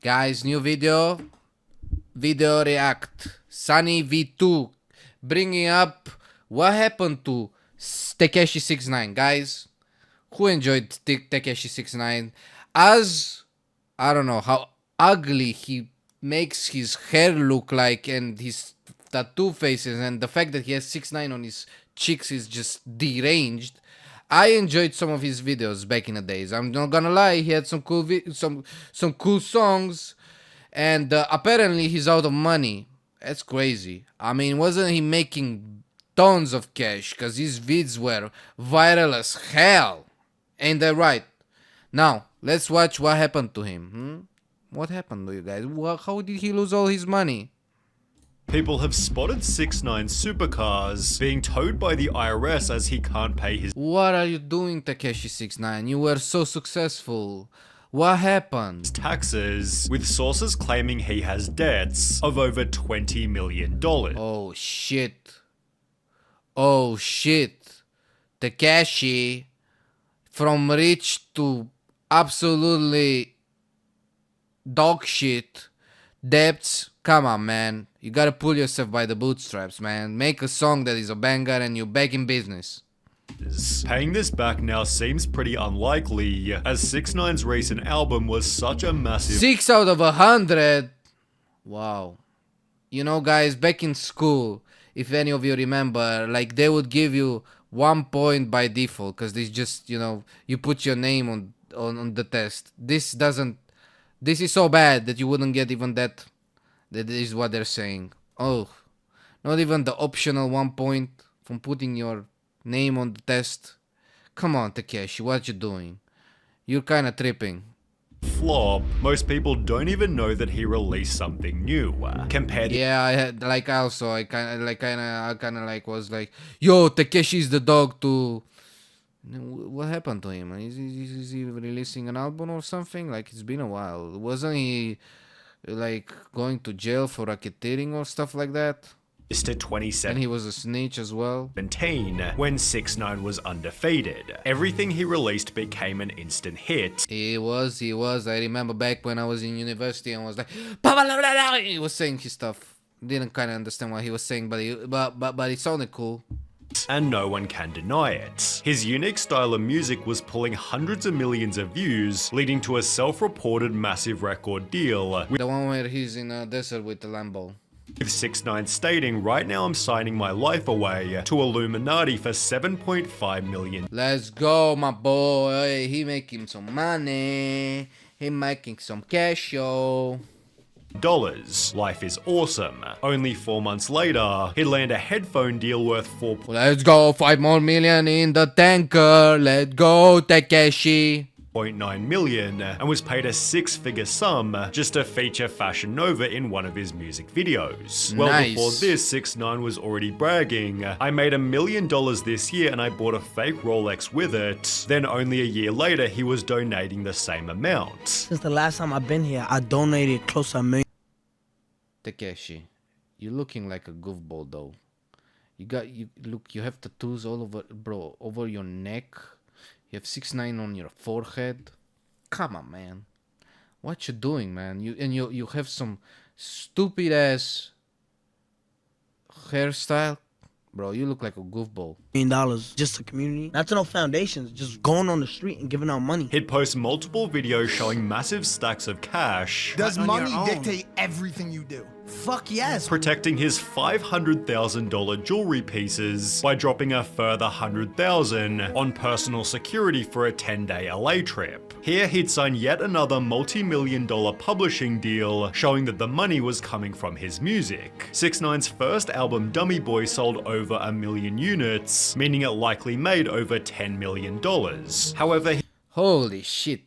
Guys, new video react. Sunny V2 bringing up what happened to Tekashi 69. Guys, who enjoyed Tekashi 69? As I don't know how ugly he makes his hair look like, and his tattoo faces, and the fact that he has 6ix9ine on his cheeks is just deranged. I enjoyed some of his videos back in the days. I'm not gonna lie, he had some cool some cool songs, and apparently he's out of money. That's crazy. I mean, wasn't he making tons of cash? Cause his vids were viral as hell. Ain't that right? Now let's watch what happened to him. What happened to you guys? How did he lose all his money? People have spotted 6ix9ine supercars being towed by the IRS as he can't pay his What are you doing, Tekashi 6ix9ine? You were so successful. What happened? taxes, with sources claiming he has debts of over $20 million. Oh shit. Oh shit. Tekashi, from rich to absolutely dog shit, debts. Come on, man. You gotta pull yourself by the bootstraps, man. Make a song that is a banger and you're back in business. Paying this back now seems pretty unlikely, as 6ix9ine's recent album was such a massive 6 out of 100. Wow. You know, guys, back in school, if any of you remember, like, they would give you 1 point by default, because this just, you know, you put your name on the test. This is so bad that you wouldn't get even that. That is what they're saying. Oh, not even the optional 1 point from putting your name on the test. Come on, Tekashi, what you doing? You're kinda tripping. flop. Most people don't even know that he released something new. Compared Yeah, I kind of like was like, yo, Takeshi's the dog to. What happened to him? Is he releasing an album or something? Like, it's been a while. Wasn't he like going to jail for racketeering or stuff like that? to And 2017 he was a snitch as well. when 6ix9ine was undefeated. Everything he released became an instant hit. He was. I remember back when I was in university and was like, "Blah, blah, blah, blah," he was saying his stuff. Didn't kind of understand what he was saying, but it sounded cool. And no one can deny it. His unique style of music was pulling hundreds of millions of views, leading to a self-reported massive record deal, The one where he's in a desert with the Lambo. with 6ix9ine stating, "Right now I'm signing my life away to Illuminati for $7.5 million." Let's go, my boy. He making some money. He making some cash, yo. Life is awesome. Only 4 months later, he'd land a headphone deal worth Let's go, 5 more million in the tanker. Let's go, Tekashi. $4.9 million and was paid a 6-figure sum just to feature Fashion Nova in one of his music videos. Well, Nice. before this, 6ix9ine was already bragging, "I made $1 million this year and I bought a fake Rolex with it." Then only a year later, he was donating the same amount. Since the last time I've been here, I donated close to $1 million. Tekashi, you're looking like a goofball though. You have tattoos all over, bro, over your neck. You have 6ix9ine on your forehead. Come on, man. What you doing, man? You have some stupid ass hairstyle. Bro, you look like a goofball. Just to community. Not to no foundations, just going on the street and giving out money. He'd post multiple videos showing massive stacks of cash, Does on your money own. dictate everything you do? Fuck yes. protecting his $500,000 jewelry pieces by dropping a further $100,000 on personal security for a 10-day LA trip. Here he'd sign yet another multi-million-dollar publishing deal, showing that the money was coming from his music. 6ix9ine's first album, Dummy Boy, sold over 1 million units, meaning it likely made over $10 million. However, Holy shit.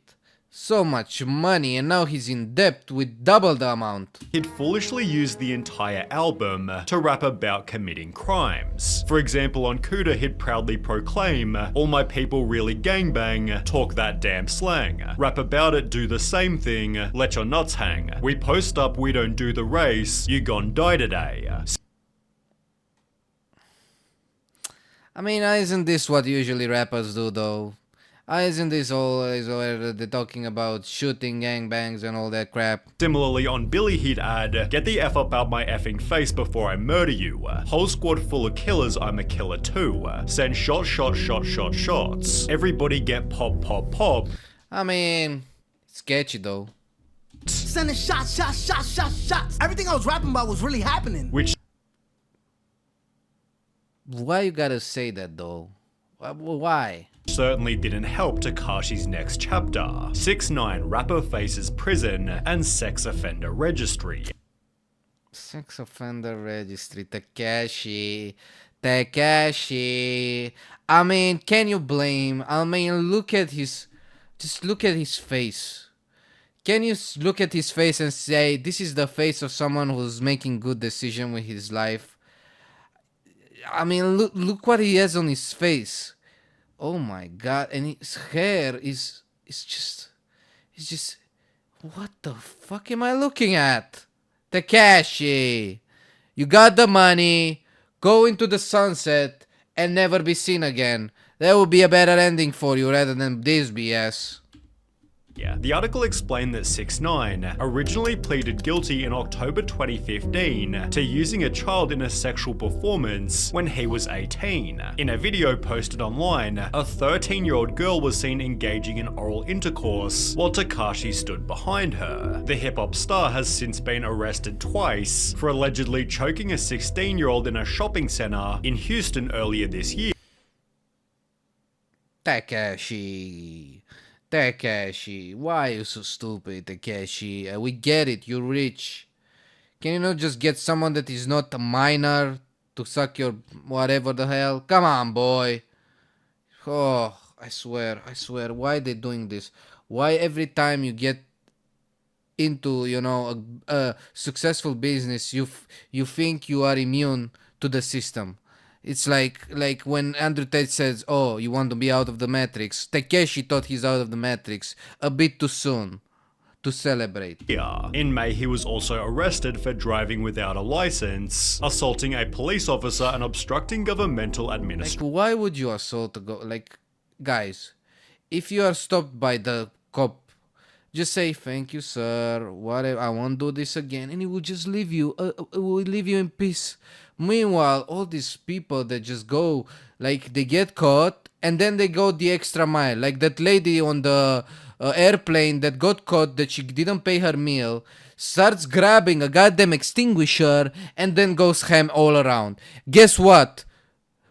So much money, and now he's in debt with double the amount. he'd foolishly used the entire album to rap about committing crimes. For example, on Cuda, he'd proudly proclaim, "All my people really gangbang, talk that damn slang. Rap about it, do the same thing, let your nuts hang. We post up, we don't do the race, you gon' die today." I mean, isn't this what usually rappers do though? Isn't this always where they're talking about shooting gangbangs and all that crap? Similarly, on Billy he'd add, "Get the F up out my effing face before I murder you. Whole squad full of killers, I'm a killer too. Send shots. Everybody get pop. I mean, sketchy though. Sending shots. Everything I was rapping about was really happening. Which Why you gotta say that though? Why? certainly didn't help Tekashi's next chapter. 6ix9ine rapper faces prison and sex offender registry. Sex offender registry, Tekashi. I mean, can you blame? I mean, look at his face. Can you look at his face and say, this is the face of someone who's making good decision with his life? I mean, look what he has on his face. Oh my god, and his hair is just, what the fuck am I looking at? Tekashi, you got the money, go into the sunset and never be seen again. That would be a better ending for you rather than this BS. Yeah, the article explained that 6ix9ine originally pleaded guilty in October 2015 to using a child in a sexual performance when he was 18. In a video posted online, a 13-year-old girl was seen engaging in oral intercourse while Tekashi stood behind her. The hip-hop star has since been arrested twice for allegedly choking a 16-year-old in a shopping center in Houston earlier this year. Tekashi, why are you so stupid, Tekashi? We get it, you're rich. Can you not just get someone that is not a minor to suck your whatever the hell? Come on, boy. Oh, I swear, why they doing this? Why every time you get into, a successful business, you think you are immune to the system? It's like when Andrew Tate says, "Oh, you want to be out of the matrix." Tekashi thought he's out of the matrix a bit too soon to celebrate. In May, he was also arrested for driving without a license, assaulting a police officer, and obstructing governmental administration. Why would you assault guys? If you are stopped by the cop, just say, "Thank you, sir. Whatever. I won't do this again," and he will just leave you. Will leave you in peace. Meanwhile, all these people that just go, they get caught and then they go the extra mile. Like that lady on the airplane that got caught that she didn't pay her meal, starts grabbing a goddamn extinguisher and then goes ham all around. Guess what?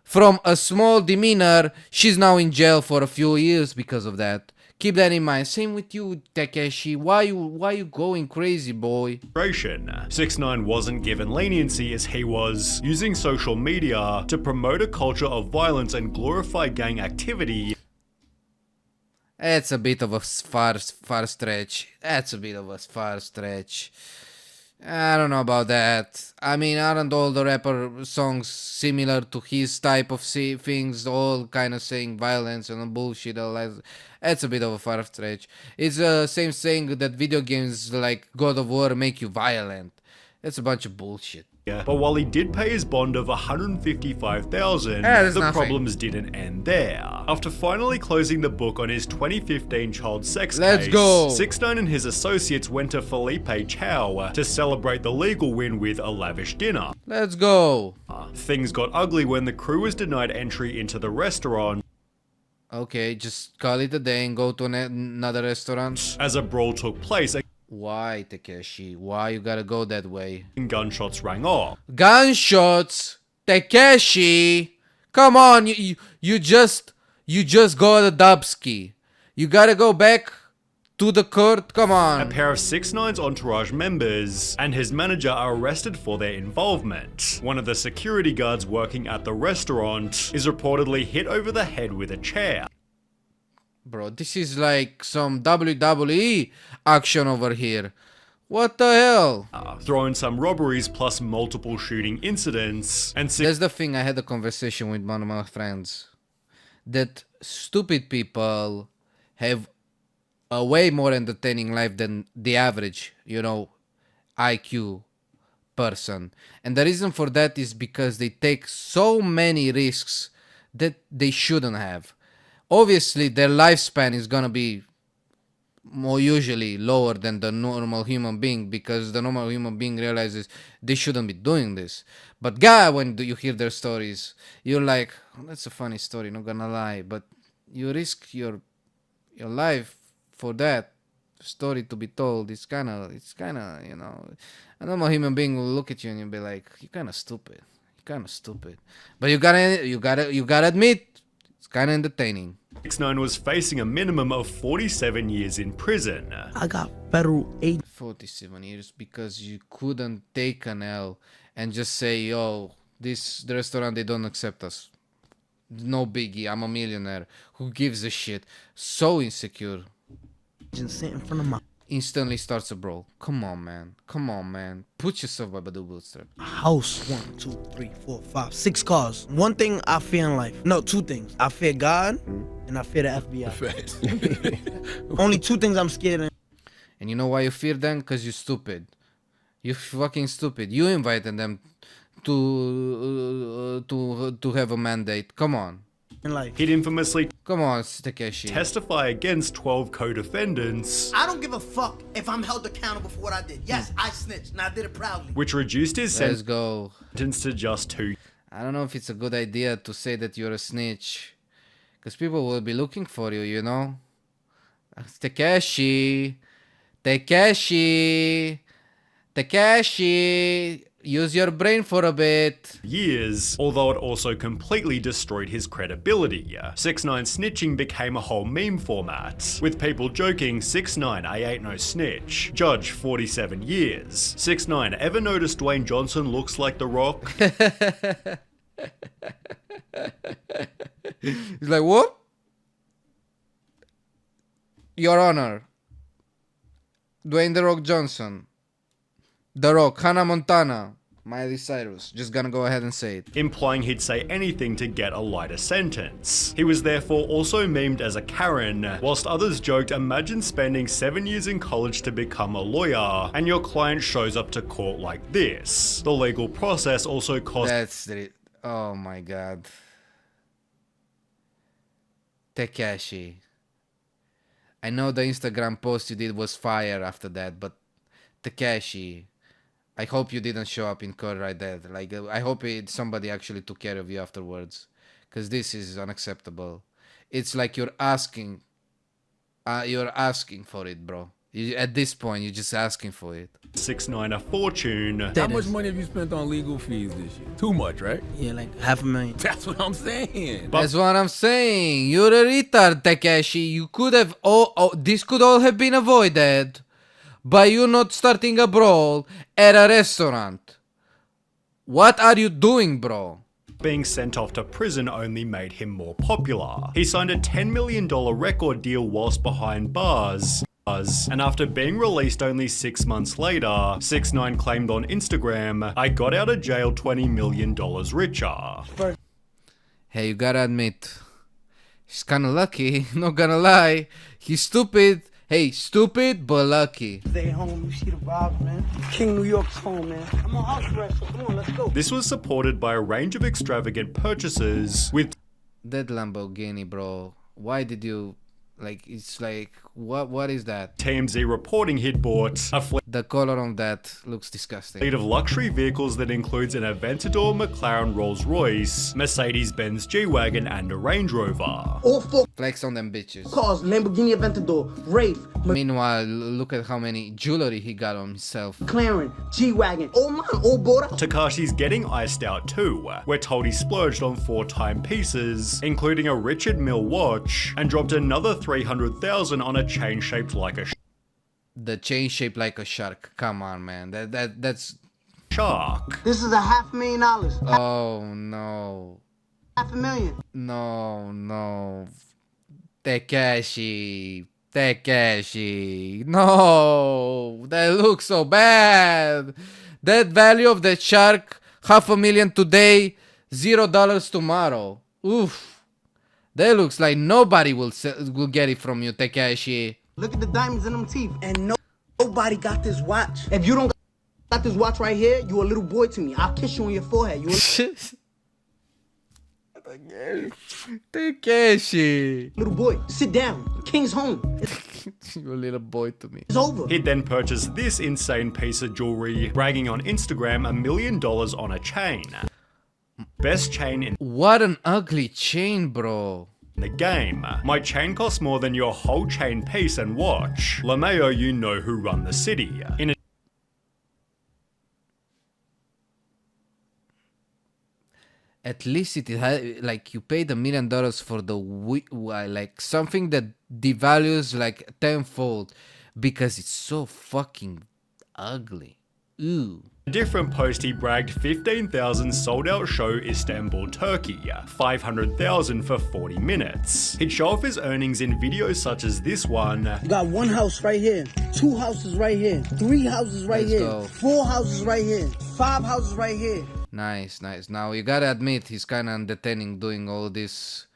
From a small demeanor, she's now in jail for a few years because of that. Keep that in mind. Same with you, Tekashi. Why you going crazy, boy? 6ix9ine wasn't given leniency as he was using social media to promote a culture of violence and glorify gang activity. That's a bit of a far stretch. I don't know about that. I mean, aren't all the rapper songs similar to his type of things, all kind of saying violence and bullshit? That's a bit of a far stretch. It's the same saying that video games like God of War make you violent. That's a bunch of bullshit. But while he did pay his bond of $155,000, that's the nothing. problems didn't end there. After finally closing the book on his 2015 child sex Let's case, go. 6ix9ine and his associates went to Felipe Chow to celebrate the legal win with a lavish dinner. Let's go. Things got ugly when the crew was denied entry into the restaurant Okay, just call it a day and go to another restaurant. as a brawl took place Why, Tekashi? Why you gotta go that way? and gunshots rang off. Gunshots, Tekashi. Come on, you just got a dubski. You gotta go back to the court. Come A on. pair of 6ix9ine's entourage members and his manager are arrested for their involvement. One of the security guards working at the restaurant is reportedly hit over the head with a chair. Bro, this is like some WWE action over here. What the hell? Throw in some robberies plus multiple shooting incidents, and That's the thing. I had a conversation with one of my friends that stupid people have a way more entertaining life than the average, IQ person. And the reason for that is because they take so many risks that they shouldn't have. obviously their lifespan is gonna be more usually lower than the normal human being, because the normal human being realizes they shouldn't be doing this. But God, when you hear their stories, you're like, oh, that's a funny story, not gonna lie, but you risk your life for that story to be told. It's kind of you know, a normal human being will look at you and you'll be like, you're kind of stupid, but you gotta admit, it's kind of entertaining. 6ix9ine was facing a minimum of 47 years in prison. I got federal aid. 47 years because you couldn't take an L and just say, yo, the restaurant, they don't accept us. No biggie, I'm a millionaire. Who gives a shit? So insecure. Just sit in front of my Instantly starts a brawl. Come on, man. Put yourself by the bootstrap. house. 1, 2, 3, 4, 5, 6 cars. One thing I fear in life. No, 2 things. I fear God and I fear the FBI. Only 2 things I'm scared of. And you know why you fear them? Because you're stupid. You're fucking stupid. You invited them to have a mandate. Come on. In life. He'd infamously Come on, Tekashi. testify against 12 co-defendants, I don't give a fuck if I'm held accountable for what I did. Yes, I snitched, and I did it proudly. which reduced his Let's go. sentence to just 2 I don't know if it's a good idea to say that you're a snitch, because people will be looking for you, you know? Tekashi, use your brain for a bit. years, although it also completely destroyed his credibility. 6ix9ine snitching became a whole meme format, with people joking, 6ix9ine, I ain't no snitch. Judge, 47 years. 6ix9ine, ever noticed Dwayne Johnson looks like The Rock? He's like, what? Your Honor, Dwayne The Rock Johnson, The Rock, Hannah Montana, Miley Cyrus. Just gonna go ahead and say it. Implying he'd say anything to get a lighter sentence. He was therefore also memed as a Karen, whilst others joked, imagine spending 7 years in college to become a lawyer, and your client shows up to court like this. The legal process also cost That's the... Oh my god. Tekashi. I know the Instagram post you did was fire after that, but Tekashi, I hope you didn't show up in court right there. Like, I hope somebody actually took care of you afterwards, because this is unacceptable. It's like you're asking for it, bro. At this point, you're just asking for it. 6ix9ine a fortune. How much money have you spent on legal fees this year? Too much, right? Yeah, like $500,000. That's what I'm saying. That's what I'm saying. You're a retard, Tekashi. You could have... this could all have been avoided by you not starting a brawl at a restaurant. What are you doing, bro? Being sent off to prison only made him more popular. He signed a $10 million record deal whilst behind bars. And after being released only 6 months later, 6ix9ine claimed on Instagram, I got out of jail $20 million richer. Hey, you gotta admit, he's kinda lucky, not gonna lie. He's stupid. Hey, stupid, but lucky. Stay home, you see the vibes, man. King New York's home, man. I'm on house arrest, so come on, let's go. This was supported by a range of extravagant purchases, with That Lamborghini, bro. Why did you... Like, it's like... What is that? TMZ reporting he'd bought a The color on that looks disgusting. fleet of luxury vehicles that includes an Aventador, McLaren Rolls-Royce, Mercedes-Benz G-Wagon, and a Range Rover. All 4 Flex on them bitches. cars, Lamborghini Aventador, Wraith, Meanwhile, look at how many jewelry he got on himself. McLaren, G-Wagon, all mine, all bought out. Tekashi's getting iced out too. We're told he splurged on 4 timepieces, including a Richard Mille watch, and dropped another $300,000 on a chain shaped like a The chain shaped like a shark. Come on, man. That's... shark. This is a $500,000. Oh, no. $500,000. No. Tekashi. No. That looks so bad. That value of the shark, $500,000 today, $0 tomorrow. Oof. That looks like nobody will get it from you, Tekashi. Look at the diamonds in them teeth. And nobody got this watch. If you don't got this watch right here, you a little boy to me. I'll kiss you on your forehead. You Tekashi. Little boy, sit down. King's home. You're a little boy to me. It's over. He'd then purchase this insane piece of jewelry, bragging on Instagram $1 million on a chain. Best chain in What an ugly chain, bro. the game. My chain costs more than your whole chain piece and watch. LeMayo, you know who run the city. In At least it had, like, you paid $1 million for the like something that devalues like tenfold because it's so fucking ugly. Ooh. a different post, he bragged 15,000 sold out show Istanbul, Turkey, 500,000 for 40 minutes. He'd show off his earnings in videos such as this one. You got one house right here, two houses right here, three houses right Let's here, go. 4 houses right here, 5 houses right here. Nice, nice. Now you gotta admit he's kind of entertaining doing all this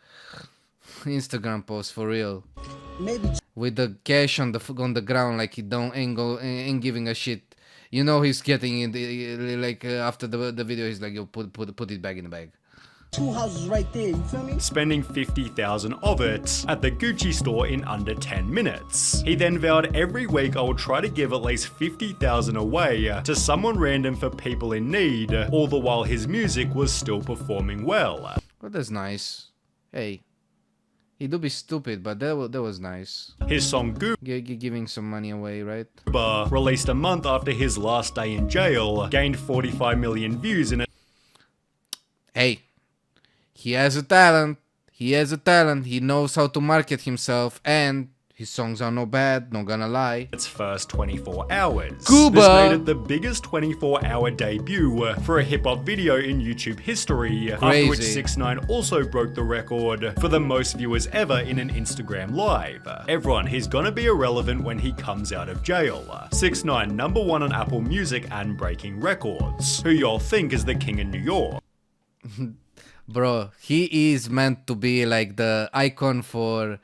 Instagram posts for real. Maybe With the cash on the ground, like he ain't giving a shit. You know he's getting it like after the video. He's like, yo, put it back in the bag. 2 houses right there, you feel me? Spending 50,000 of it at the Gucci store in under 10 minutes. He then vowed every week I will try to give at least 50,000 away to someone random for people in need, all the while his music was still performing well. Well, that's nice. Hey, he do be stupid, but that was nice. His song Giving some money away, right? Goober, released a month after his last day in jail, gained 45 million views in a Hey, he has a talent. He has a talent. He knows how to market himself, and his songs are no bad, not gonna lie. its first 24 hours. Cuba. This made it the biggest 24-hour debut for a hip-hop video in YouTube history, after which Crazy. 6ix9ine also broke the record for the most viewers ever in an Instagram live. Everyone, he's gonna be irrelevant when he comes out of jail. 6ix9ine, #1 on Apple Music and breaking records. Who y'all think is the king in New York? Bro, he is meant to be like the icon for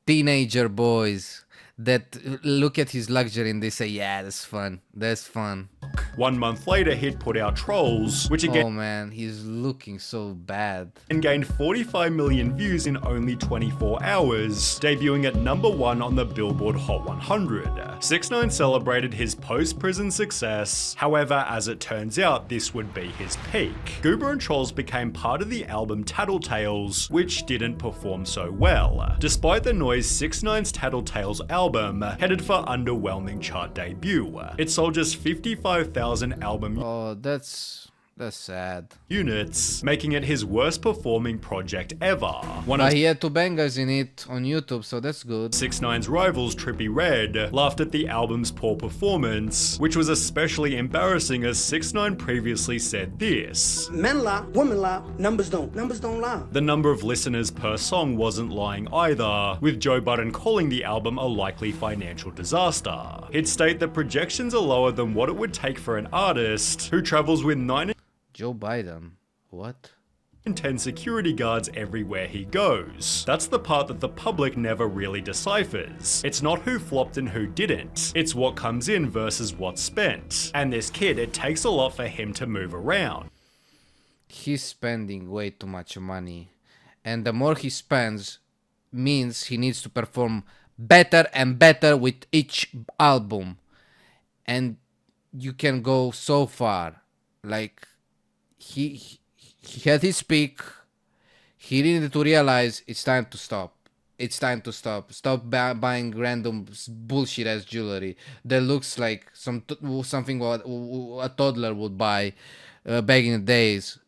teenager boys that look at his luxury and they say, yeah, that's fun. That's fun. 1 month later, he'd put out Trolls, which again Oh man, he's looking so bad. gained 45 million views in only 24 hours, debuting at #1 on the Billboard Hot 100. 6ix9ine celebrated his post-prison success. However, as it turns out, this would be his peak. Goober and Trolls became part of the album Tattletales, which didn't perform so well. Despite the noise, 6ix9ine's Tattletales album headed for underwhelming chart debut. It sold just 55,000 album Oh, that's sad. units, making it his worst performing project ever. One of But he had 2 bangers in it on YouTube, so that's good. 6ix9ine's rivals, Trippie Redd, laughed at the album's poor performance, which was especially embarrassing as 6ix9ine previously said this. Men lie, women lie, numbers don't lie. The number of listeners per song wasn't lying either, with Joe Budden calling the album a likely financial disaster. He'd state that projections are lower than what it would take for an artist who travels with 9 Joe Biden. What? and 10 security guards everywhere he goes. That's the part that the public never really deciphers. It's not who flopped and who didn't. It's what comes in versus what's spent. And this kid, it takes a lot for him to move around. He's spending way too much money. And the more he spends means he needs to perform better and better with each album. And you can go so far. Like, he had his peak. He needed to realize it's time to stop. It's time to stop. Stop buying random bullshit ass jewelry that looks like something what a toddler would buy back in the days.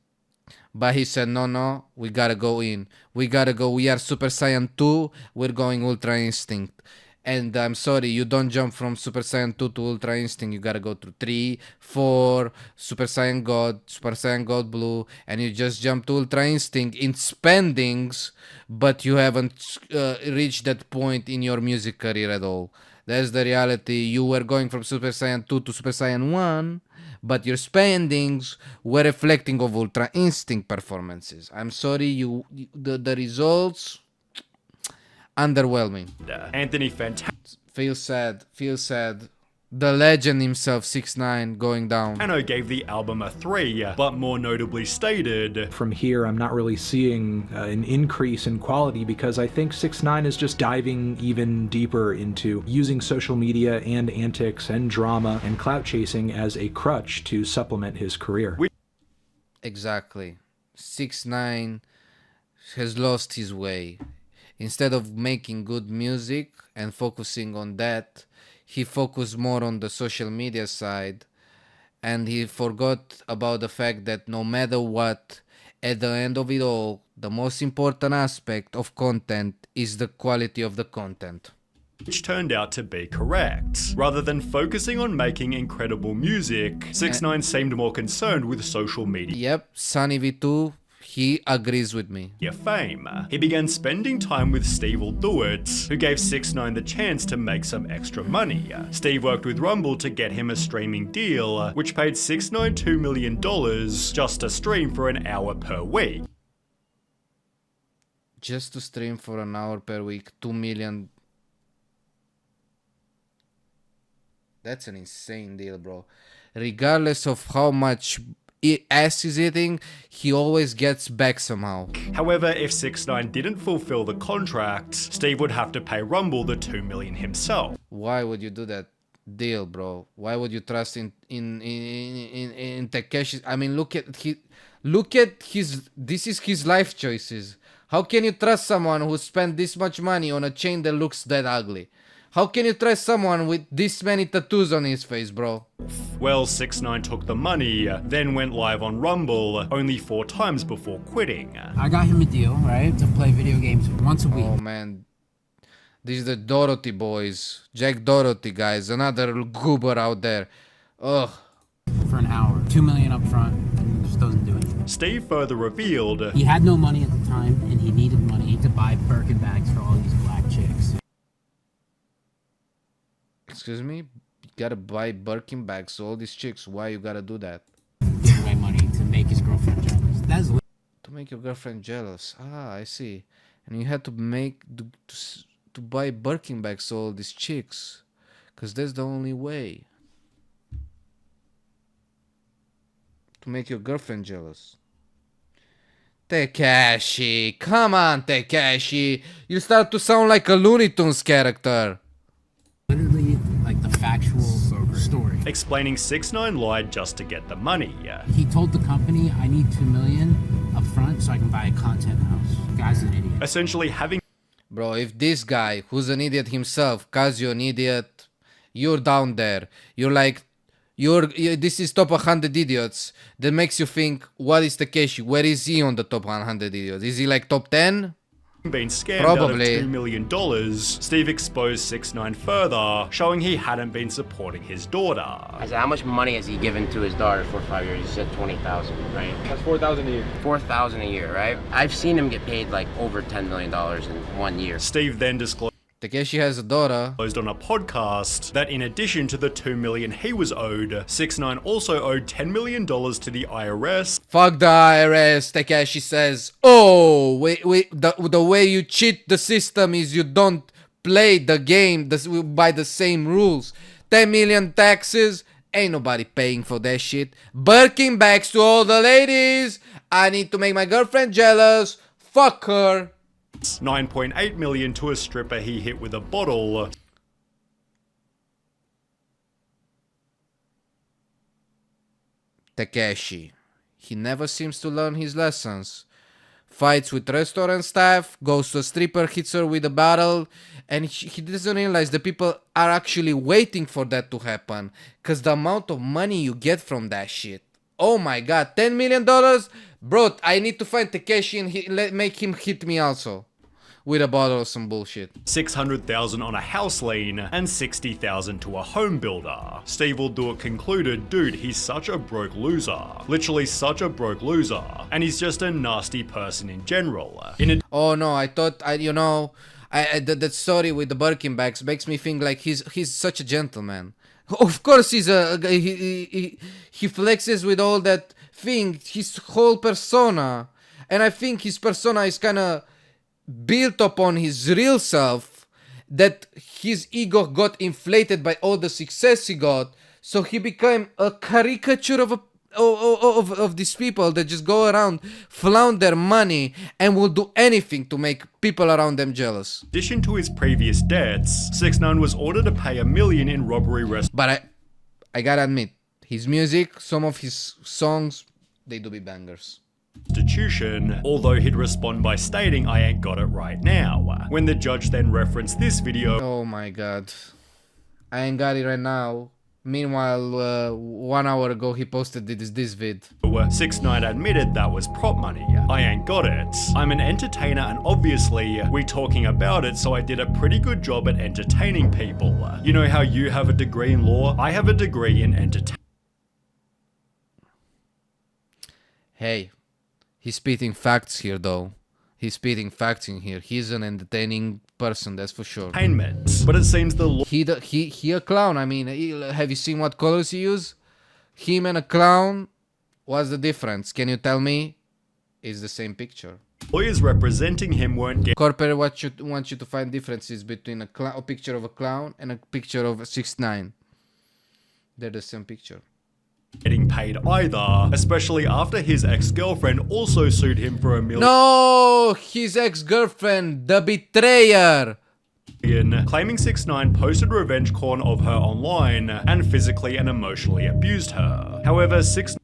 But he said, no, we gotta go in. We gotta go. We are Super Saiyan 2. We're going Ultra Instinct. And I'm sorry, you don't jump from Super Saiyan 2 to Ultra Instinct. You gotta go through 3, 4, Super Saiyan God Blue, and you just jump to Ultra Instinct in spendings, but you haven't reached that point in your music career at all. That's the reality. You were going from Super Saiyan 2 to Super Saiyan 1, but your spendings were reflecting of Ultra Instinct performances. I'm sorry, the results... underwhelming. Anthony Fantano Feel sad. The legend himself, 6ix9ine, going down. Ano gave the album a 3, but more notably stated, From here, I'm not really seeing an increase in quality because I think 6ix9ine is just diving even deeper into using social media and antics and drama and clout chasing as a crutch to supplement his career. Exactly. 6ix9ine has lost his way. Instead of making good music and focusing on that, he focused more on the social media side, and he forgot about the fact that no matter what, at the end of it all, the most important aspect of content is the quality of the content. which turned out to be correct. Rather than focusing on making incredible music, 6ix9ine seemed more concerned with social media Yep, Sunny V2, he agrees with me. fame. He began spending time with Steve Will Do It, who gave 6ix9ine the chance to make some extra money. Steve worked with Rumble to get him a streaming deal, which paid 6ix9ine $2 million just to stream for an hour per week. Just to stream for an hour per week, 2 million. That's an insane deal, bro. Regardless of how much ass he's eating, he always gets back somehow. However, if 6ix9ine didn't fulfill the contract, Steve would have to pay Rumble the $2 million himself. Why would you do that deal, bro? Why would you trust in Tekashi? I mean, look at his. This is his life choices. How can you trust someone who spent this much money on a chain that looks that ugly? How can you trust someone with this many tattoos on his face, bro? Well, 6ix9ine took the money, then went live on Rumble only 4 times before quitting. I got him a deal, right, to play video games once a week. Oh man, these are the Dorothy boys, Jack Dorothy guys, another goober out there. Ugh. For an hour. $2 million up front, and just doesn't do anything. Steve further revealed, He had no money at the time, and he needed money to buy Birkin bags for all these black chicks. Excuse me? You gotta buy Birkin bags, so all these chicks, why you gotta do that? Give away money to make his girlfriend jealous. That's To make your girlfriend jealous. Ah, I see. And you had to to buy Birkin bags to all these chicks, cause that's the only way to make your girlfriend jealous. Tekashi, come on, Tekashi. You start to sound like a Looney Tunes character. literally like the factual story. explaining 6ix9ine lied just to get the money. He told the company, I need $2 million up front so I can buy a content house. Guy's an idiot. Essentially having Bro, if this guy, who's an idiot himself, calls you an idiot, you're down there. You're like, this is top 100 idiots. That makes you think, what is Tekashi? Where is he on the top 100 idiots? Is he like top 10? been scammed Probably. out of $2 million, Steve exposed 6ix9ine further, showing he hadn't been supporting his daughter. I said, how much money has he given to his daughter for 5 years? He said 20,000, right? That's $4,000 a year. 4,000 a year, right? I've seen him get paid like over $10 million in 1 year. Steve then disclosed Tekashi has a daughter. on a podcast that in addition to the $2 million he was owed, 6ix9ine also owed $10 million to the IRS. Fuck the IRS, Tekashi says. Oh, wait, the way you cheat the system is you don't play the game by the same rules. 10 million taxes, ain't nobody paying for that shit. Birkin bags to all the ladies. I need to make my girlfriend jealous. Fuck her. $9.8 million to a stripper he hit with a bottle. Tekashi. He never seems to learn his lessons. Fights with restaurant staff, goes to a stripper, hits her with a bottle, and he doesn't realize the people are actually waiting for that to happen. Cause the amount of money you get from that shit. Oh my god, $10 million? Bro, I need to find Tekashi and make him hit me also. With a bottle of some bullshit. $600,000 on a house lien and $60,000 to a home builder. Steve Will Do It concluded, dude, he's such a broke loser. Literally such a broke loser. And he's just a nasty person in general. Oh no, I thought, that story with the Birkin bags makes me think like he's such a gentleman. Of course he flexes with all that thing, his whole persona. And I think his persona is kinda built upon his real self, that his ego got inflated by all the success he got, so he became a caricature of these people that just go around, flaunt their money, and will do anything to make people around them jealous. In addition to his previous debts, 6ix9ine was ordered to pay $1 million in robbery But I gotta admit, his music, some of his songs, they do be bangers. restitution, although he'd respond by stating, "I ain't got it right now." When the judge then referenced this video, Oh my god. I ain't got it right now. Meanwhile, 1 hour ago he posted this vid. 6ix9ine admitted that was prop money. "I ain't got it. I'm an entertainer and obviously we talking about it, so I did a pretty good job at entertaining people. You know how you have a degree in law? I have a degree in entertainment." Hey, he's spitting facts here though. He's spitting facts in here. He's an entertaining person, that's for sure. But it seems the law He a clown. I mean, have you seen what colors he use? Him and a clown. What's the difference? Can you tell me? It's the same picture. lawyers representing him weren't Corporate want you to find differences between a picture of a clown and a picture of 6ix9ine. They're the same picture. getting paid either, especially after his ex-girlfriend also sued him for $1 million. No, his ex-girlfriend, the betrayer. Claiming 6ix9ine posted revenge porn of her online and physically and emotionally abused her. However, 6ix9ine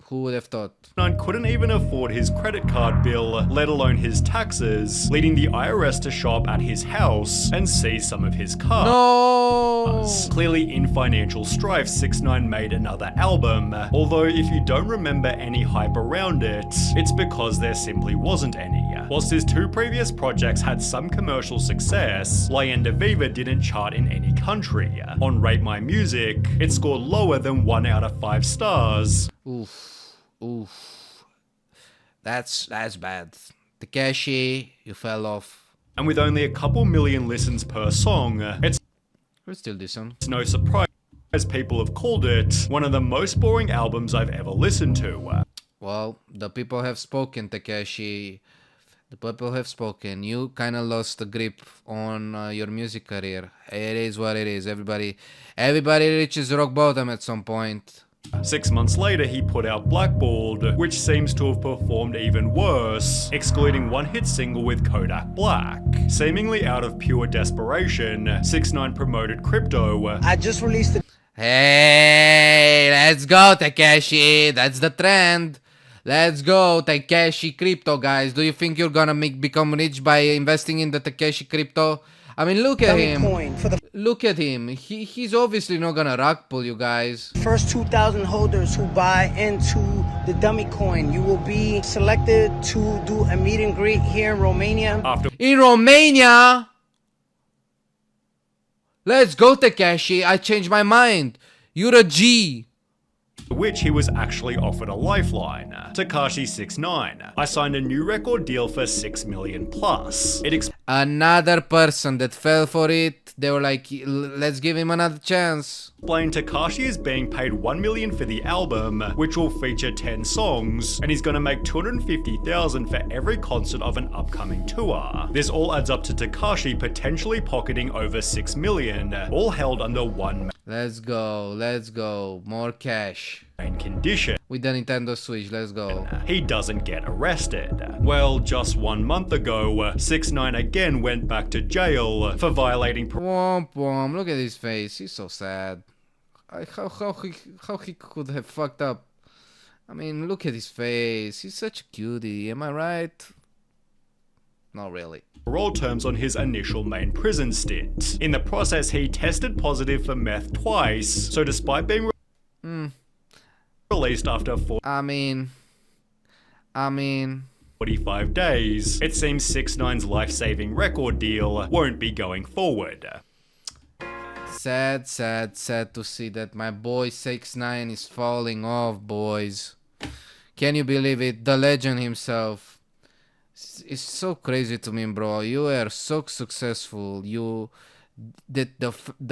Who would have thought? couldn't even afford his credit card bill, let alone his taxes, leading the IRS to show up at his house and seize some of his cars. No. Clearly in financial strife, 6ix9ine made another album, although if you don't remember any hype around it, it's because there simply wasn't any. Whilst his two previous projects had some commercial success, Leyenda Viva didn't chart in any country. On Rate My Music, it scored lower than 1 out of 5 stars. Oof. That's bad. Tekashi, you fell off. And with only a couple million listens per song, it's Still decent. no surprise people have called it one of the most boring albums I've ever listened to. Well, the people have spoken, Tekashi. The people have spoken. You kind of lost the grip on your music career. It is what it is. Everybody reaches rock bottom at some point. 6 months later, he put out Blackballed, which seems to have performed even worse, excluding one hit single with Kodak Black. Seemingly out of pure desperation, 6ix9ine promoted crypto. I just released the Hey, let's go, Tekashi. That's the trend. Let's go, Tekashi crypto, guys. Do you think you're gonna become rich by investing in the Tekashi crypto? I mean, look at him. coin for the Look at him. He's obviously not gonna rug pull you guys. first 2,000 holders who buy into the dummy coin. You will be selected to do a meet and greet here in Romania. In Romania? Let's go, Tekashi. I changed my mind. You're a G. Which he was actually offered a lifeline. Tekashi 6ix9ine. I signed a new record deal for $6 million plus. It Another person that fell for it. They were like, let's give him another chance. explained Tekashi is being paid $1 million for the album, which will feature 10 songs, and he's gonna make $250,000 for every concert of an upcoming tour. This all adds up to Tekashi potentially pocketing over $6 million, all held under one Let's go. More cash. main condition. With the Nintendo Switch, let's go. He doesn't get arrested. Well, just 1 month ago, 6ix9ine again went back to jail for violating Womp womp, look at his face. He's so sad. How he could have fucked up. I mean, look at his face. He's such a cutie, am I right? Not really. parole terms on his initial main prison stint. In the process, he tested positive for meth twice, so despite being released after 45 days, it seems 6ix9ine's life-saving record deal won't be going forward. Sad to see that my boy 6ix9ine is falling off, boys. Can you believe it? The legend himself. It's so crazy to me, bro. You are so successful. The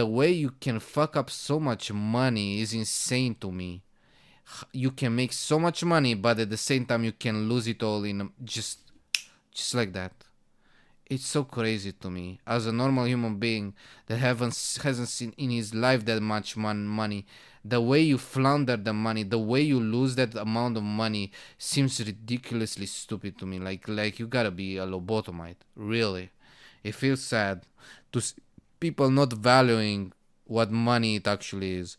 way you can fuck up so much money is insane to me. You can make so much money, but at the same time you can lose it all in just like that. It's so crazy to me as a normal human being that hasn't seen in his life that much money. The way you flounder the money, the way you lose that amount of money seems ridiculously stupid to me. Like you gotta be a lobotomite, really. It feels sad to see people not valuing what money it actually is.